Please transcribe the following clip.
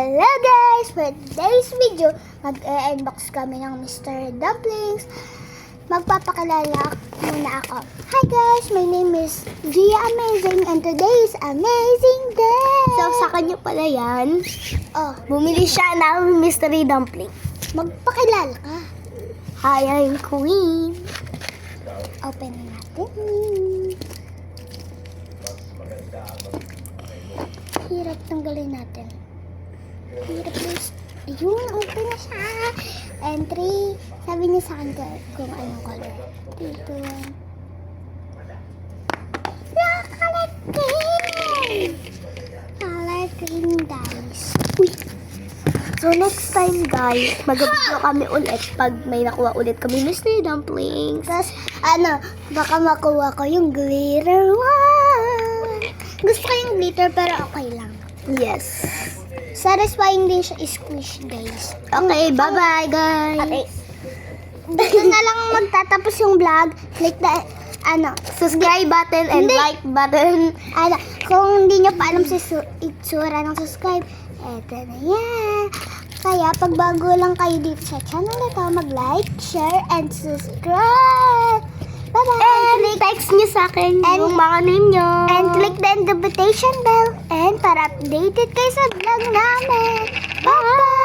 Hello guys! For today's video, mag-unbox kami ng Mr. Dumplings. Magpapakilala muna ako. Hi guys! My name is Gia Amazing and today is Amazing Day! So, sa kanya pala yan. Oh, Bumili siya ng mystery dumpling. magpakilala ka. Hi, I'm Queen. Open na natin. Hirap tanggalin natin. Hirap guys. Ayun, open na siya. And 3, sabi niya sa akin kung anong color. 3, 2, 1. Color green! Color green guys. Uy. So, next time, guys, mag-video kami ulit pag may nakuha ulit kami mystery dumplings. Tapos, baka makuha ko yung glitter one. Gusto ko yung glitter pero okay lang. Yes. Satisfying din siya squish guys. Okay, bye-bye, guys. Okay. Dito na lang magtatapos yung vlog. Click the, Subscribe button and Hindi. like button. Kung hindi nyo pa alam sa itsura ng subscribe, eto na yan. Kaya pag bago lang kayo dito sa channel na to, mag-like, share, and subscribe. Bye-bye! And text niyo sa akin yung mga name niyo. And click the notification bell and para updated kayo sa vlog namin. Bye-bye!